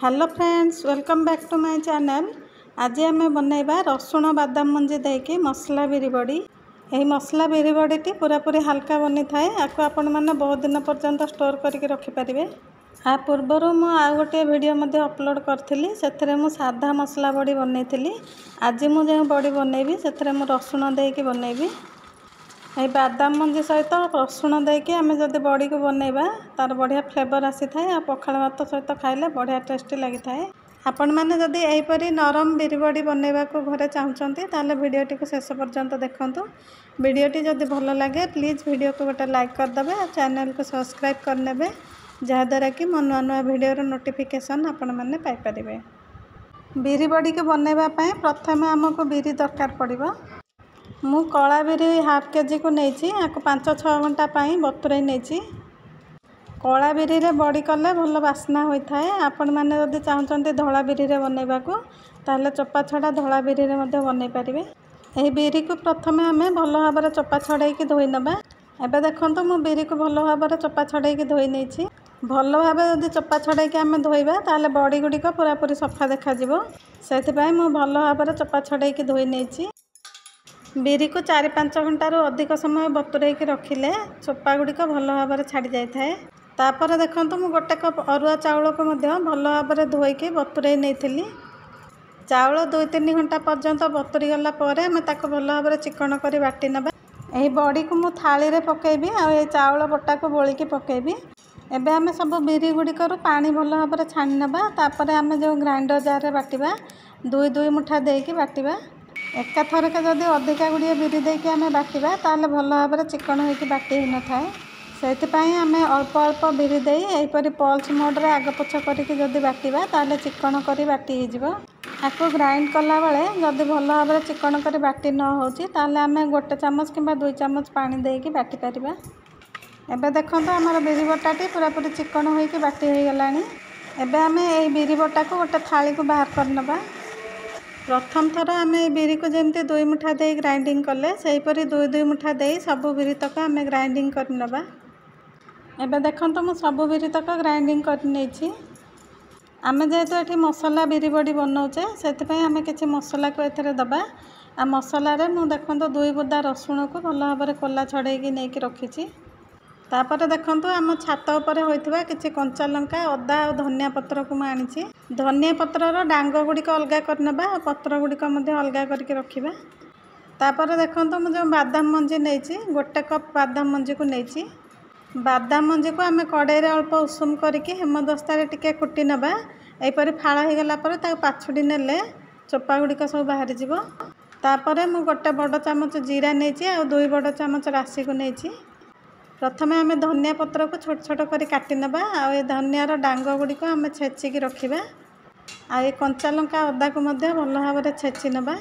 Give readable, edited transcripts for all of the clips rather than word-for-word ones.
Hello friends, welcome back to my channel. आज आम बनइबा रसुण बादाम मंजी देकी मसला बिरी बड़ी। यही मसला बिरी बड़ीटी पूरापूरी हल्का बनी थाए। आपको आपण मैंने बहुत दिन पर्यंत स्टोर करके रखिपारे। आ पूर्वर मु आउ गोटे वीडियो मध्य अपलोड करी से साधा मसला बड़ी बनई। आज मुझे बड़ी बनइबी से रसुण देकी बनइबी। ये बादाम मंजी सहित रसुण देकी आम जब बड़ी को बनइबा तार बढ़िया फ्लेवर आसी थाए। आ पखाल भात सहित खाइले बढ़िया टेस्टी लगी थाए। आपण मैंने जदि यहीपरी नरम बिरी बड़ी बनइबा को घरे चाहते ताले वीडियोटी को शेष पर्यंत देखंतु। वीडियोटी जदि भल लगे प्लीज वीडियो को गोटे लाइक करदे और चैनल को सब्सक्राइब करने जहाँद्वारा कि मो नुआ नुआ वीडियोर नोटिफिकेशन आपण मैंने पाइपर। बिरी बड़ी को बनइबा प्रथम आमको बिरी दरकार पड़िबो। मु कला बिरी हाफ केजी को नहीं आपको 5-6 घंटा बतुरई नहीं। कला बिरी रे बड़ी कले भल बास्ना होता है। आपण मैंने जदि चाहते धला बिरी रे बनइबा को ताले चोपा छड़ा धला बिरी रे मध्य बनई पारिबे। एही बिरी को प्रथमे आम भल भाव चोपा छड़ाई धोई नबा। एबे देखंतु मु बिरी को भल भाव चोपा छड़ाई धोई नहीं। भल भाव जदि चोपा छड़ाई आम धोइबा ताले बड़ी गुड़िक पूरापूरी सफा देखा जिवो। सेथिपाई मु भल भाव चोपा छड़ाई धोई नहीं। बिरी को 4-5 घंटारू अधिक समय बतुरई रखिले चोपा गुड़िक भल भाव छाड़ी जाए थाए। तापर देखंतु मु गोटे कप अरुआ चाउल को मध्य भल भाव धोईकी बतुरई नहीं। चाउल 2-3 घंटा पर्यंत बतुरी गला पर आम ताको भल भाव चिकन कर बाटी नबा। यही बड़ी को मु थाली रे पकेबी आ ये चाउल बटा को बोलिकी पकेबी। एबे आम सब बिरी गुड़िकर पानी भल भाव छाणी नबा। तापर आम जो ग्राइंडर जार रे बाटिबा 2 मुठा देकी बाटिबा। एका थरके जदि अधिका गुड़िए बिरी देकी आम बाटिबा ताले भल भाव चिकन होइकी बाटी ही न थाए। सेथिपाई आम अल्प अल्प बिरी देई एहीपरि पल्स मोड रे आग पछ करिकी जदि बाटिबा ताले चिकन करी बाटी ही जिवो। आको ग्राइंड कला बेले जदि भल भाव चिकन करी बाटी न होची ताले आम 1 चामच किंबा 2 चामच पानी देकी बाटी परिबा। एबे देखंतु हमर बिरी बटाटी पूरापूरी चिकन होइकी बाटी हो गलानी। एबे आम एही बिरी बटा को गोटे थाली को बाहर करनबा। प्रथम थर आम बिरी को जमती 2 मुठा दे ग्राइंडिंग कले सेहीपरि 2 मुठा दे सबू बिरी तक आम ग्राइंडिंग करनबा। एबे देखंतु मु सबू बिरी तक ग्राइंडिंग कर नहीं। आम जेहेतु ये मसला बिरी बड़ी बनाऊे से आम किसी मसला को एथरे दबा। आ मसला रे मु देखंतु 2 बुदा रसुण को भल भाव कोला छड़ेकी नहीं रखी। तापर देखंतु आम छात उपरे होइथिबा किछि कंचा लंका अदा और धनिया पत्र को मैं आनी। धनिया पत्रर डांग गुड़िक अलग करनबा और पत्र गुड़िक अलग करके रखिबा। तापर देखंतु मु जो बादाम मंजी नहीं 1 कप बादाम मंजी को नहीं। बादाम मंजी को आम कड़ाई रे अल्प उषुम करके हेमदस्ता रे टिके कुटी नबा। एहीपरि फाड़ा हो गला पर ताको पाछुड़ी नेले चोपा गुड़िक सब बाहरी जिवो। तापर मु गोटे बड़ चामच जीरा नहीं और 2 बड़ चामच राशि को नहीं। प्रथमे आम धनिया पत्र को छोट छोट कर काटी नबा। आ ये धनियार डांग गुड़िक आम छेचिकी रखिबा। आ ये कंचा लंका अदा को मध्य भल भाव छेची नबा।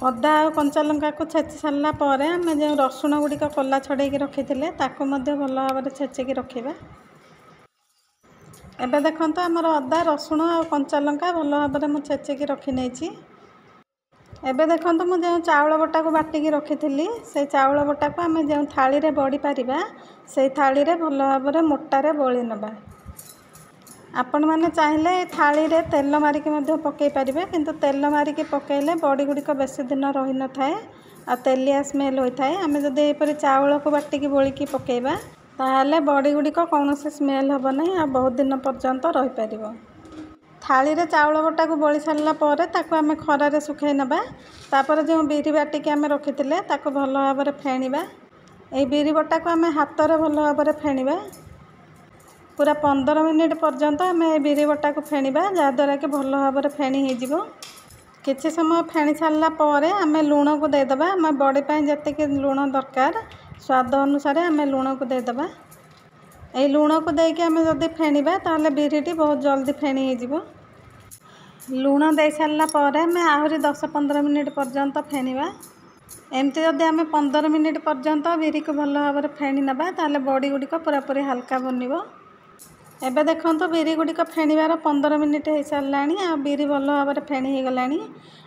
अदा और कंचा लंका को छेची सारा पर आम जो रसुण गुड़िक कोला छड़ेकी रखी ताको मध्य भल भाव छेचिकी रखिबा। एबे देखंतु आमर अदा रसुण और कंचा लंका भल भाव मु छेचिकी रखी नहीं। एबे देखंतु मु जो चाउल बटा को बाटिकी रखी से चाउल बटा को आम जो थाली रे बड़ी पारिबा से थाली रे भल भाव मोटारे बोली नबा। आपण मैंने चाहिए थाली रे तेल मारिकी पकई पारे किंतु तेल मारिकी पकईले बड़ी गुड़िक बेसी दिन रही न थाए आ तेलिया स्मेल होता है। आम जब यहपरि चाउल को बाटिकी बोलिकी पकईबा ताहले बड़ी गुड़िक कौन स्मेल हम ना आ बहुत दिन पर्यंत रही पार। थाली रे चाउल बटा को बोली सारा पर ताको आम खरारे सुखाई नबा। तापर जो बिरी बाटिकी आम रखी ताको भल भाव फेणिबा। ए बिरी बटा को आम हाथ रे भल भाव फेणिबा। पूरा 15 मिनिट पर्यंत आम बिरी बटा को फेणिबा जहाँद्वारा कि भल भाव फेणी हो। किछि समय फेणी सारा पर आम लुण को देदेबा। आम बड़ी जी लुण दरकार स्वाद अनुसार आम लुण को देदेबा। ये लुण को देके आम जदि फेणिबा ताहले बिरीटी बहुत जल्दी फेणी हो। लुण दे सारा पर आम आहरी 10-15 मिनिट पर्यंत फेणिबा। एमती जदि आम 15 मिनिट पर्यंत बिरी को भल भाव फेणी नबा ताहले बड़ी गुड़िक पूरापूरी हल्का बनिबो। एबे देखंतु बिरी गुड़िक फेणिबार 15 मिनिट हो सारानी। आ बिरी भल भाव फेणी हो गलानी।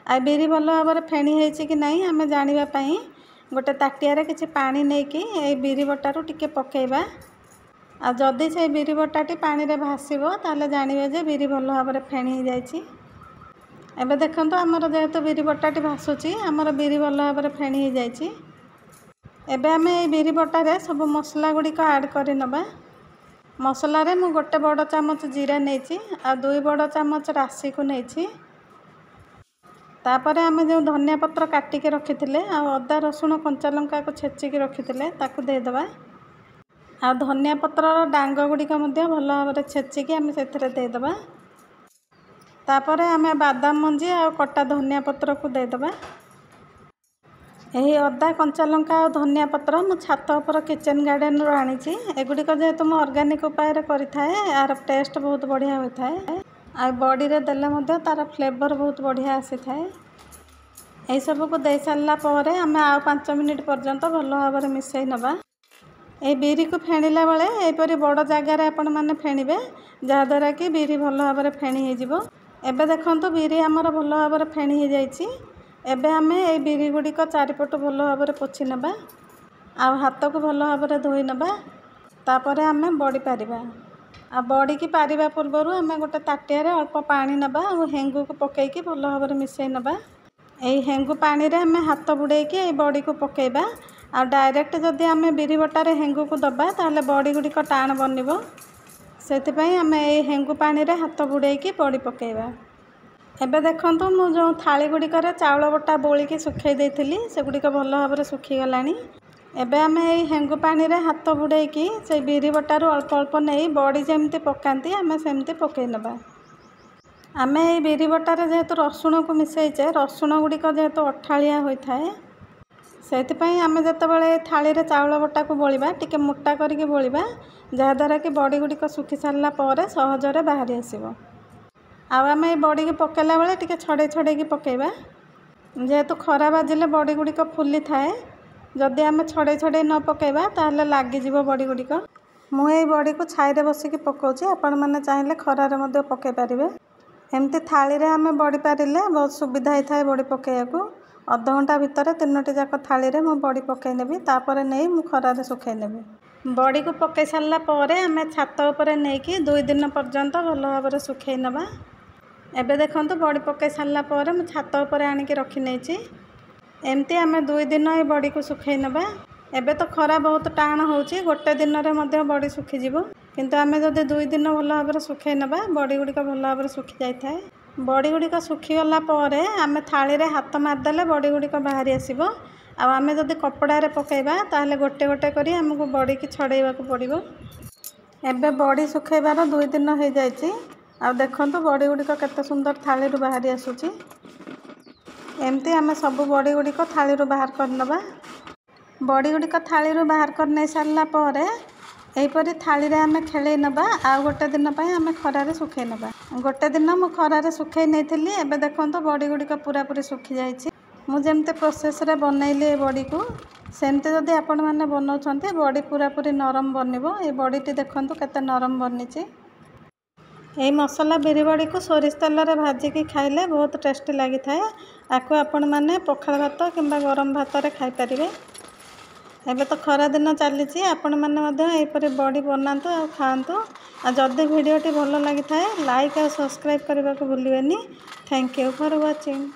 आ बिरी भल भाव फेणी होइछि कि नहीं आम जानिबा पई गोटे ताटिया रे किछि पानी नेकी ए बिरी बटारू टिके पकेइबा। आ जदि से बिरी बटाटी पानी रे भासीबो ताले जानिबे जे बिरी भल भाव फेणी हो जाइछि। एबे देखंतु हमर जेहेतु बिरी बटाटी भासुची हमर बिरी भल भाव फेणी हो जाइछि। एबे आमे ए बिरी बटारे सब मसला गुडी को ऐड करि नबा। मसला रे मु गोटे बड़ चामच जीरा नेछि आ 2 बड़ चामच राशि को नेछि। तापरे आमे जो धनिया पत्र काटी के रखिथिले आ अदा रसुण कंचा लंका को छेची के रखिथिले ताकू दे दबा। आ धनिया पत्र डांग गुडी को मध्य भल भाव छेची के आमे सेथरे दे दबा। तापरे आमे बादाम मंजी आ कटा धनिया पत्र को दे दबा। एही अदा कंचा लंका और धनिया पत्र मु छात उपर किचन गार्डन रो आनीची। एगुडी को जेहेतु मु ऑर्गेनिक उपाय रे करिथाए यार टेस्ट बहुत बढ़िया होइथाए आ बॉडी रे देले मध्य तार फ्लेवर बहुत बढ़िया आसी थाए। एही सब को दे सारला परे हमें आ 5 मिनिट पर्यंत भल भाव मिसई नबा। ए बिरी को फेणिला बेले एपरी बड़ जगार आपण माने फेणिबे जहा द्वारा कि बिरी भल भाव फेणी हो जिवो। एबे देखंतु बिरी हमर भल भाव फेणी हो जाइछि। एबे हमें ए बिरी गुडी को चारिपट भल भाव पोछि नबा आ हाथ को भल भाव धोई नबा। तापरे हमें बड़ी पारिबा आ बड़ी की पारिबा पूर्वरु हमें गोटे ताटिया रे अल्प पानी नबा और हेंगु को पकई की भल भाव मिसई नबा। एही हेंगु पानी रे हमें हाथ बुड़े की ए बड़ी को पकेबा आ डायरेक्ट जदि हमें बिरी बटारे हेंगु को दबा ताले बड़ी गुडी को टाण बनिबो। सेति पई हमें ए हेंगु पानी रे हाथ बुड़े की बड़ी पकेबा। एबे देखंतु मु जो थाली गुडी करे चावल बटा बोली की सुखई देथिली से गुडी को भल भाव सुखी गलानी। एबे हमें ए हेंगु पानी रे हाथ बुड़े की से बिरी बटारु अल्प अल्प नहीं बड़ी जेमती पकांती हमें सेमती पकई नबा। आमे ए बिरी बटारे जेहेतु रसुण को मिसईचे रसुण गुडी को जेहेतु अठालिया होइथाए सेति पई आमे जतबेले थाली रे चावल बटा को बोलिबा टिके मोटा करके बोलिबा जहा द्वारा कि बड़ी गुडी को सुखी सारला परे सहज रे बाहरी आसीबो। आउ आमे ए बड़ी को पकेला बेले टिके छड़े छड़े की पकेबा जेहेतु खरा बाजिले बड़ी गुडी को फुली थाए जदि आमे छड़े छड़े न पकेबा ताहले लागी जिवो बड़ी गुडी को। मु ए बड़ी को छाई रे बसी की पकोची आपण माने चाहिले खरा रे मध्य पके पारिबे। एमती थाली रे आमे बड़ी पारिले बहुत सुविधा होई थाए बड़ी पकेया को। आधा घंटा भितर 3टी जाक थाली रे मु बड़ी पकई नेबी तापरे नै मु खरा रे सुखई नेबी। बड़ी को पकई सारला परे आमे छात ऊपर नै की 2 दिन पर्यंत भल भाव सुखई नबा। एबे देखंतु बड़ी पकई सारला परे मु छात ऊपर आनी के रखी नेछि। एमती आमे 2 दिन ए बड़ी को सुखई नबा। एबे तो खरा बहुत टाण होउची गोटे दिन रे मध्य बड़ी सुखी जिवो किंतु आमे जदि 2 दिन भल भाव सुखई नबा बड़ी गुडी को भल भाव सुखी जाय थाए। बड़ी गुडी को सुखी गला परे आमे थाली रे हाथ मार देले बड़ी गुडी को बाहरी आसीबो। आ आमे जदि कपड़ा रे पकेबा ताहले गोटे गोटे करी हमको बड़ी की छड़ेइबा को पड़िबो। एबे बड़ी सुखैबार 2 दिन हो जाइछि। आ देखंतु बड़ी गुडी को केते सुंदर थाली रु बाहरी आसुची। एमती आमे सब बड़ी गुडी को थाली रु बाहर कर नबा। बड़ी गुडी को थाली रु बाहर कर नै सारला परे एहीपरी थाली रे आमे खेलै नबा। आ गोटे दिन पई आमे खरा रे सुखै नबा। गोटे दिन मु खरा रे सुखै नैथिली। एबे देखंतु बड़ी गुडी को पूरा पूरी सुखी जाइछि। मु जेमते प्रोसेस रे बनैली ए बड़ी को सेमते जदि आपण माने बनाउछन्ते बड़ी पूरा पूरी नरम बनिबो। ए बड़ीटी देखंतु केते नरम बनिछि। एही मसला बिरी बड़ी को सोरिष तेल रे भाजी की खाइले बहुत टेस्टी लागि थाए। आको आपण माने पखाल भात किंबा गरम भात रे खाइ परिबे। एबे तो खरा दिन चलीछि आपण माने मध्य एपरि बड़ी बनांतु आ खांतु। आ जदि वीडियोटी भल लागि थाए लाइक और सब्सक्राइब करबा को भूलिबेनी। Thank you for watching.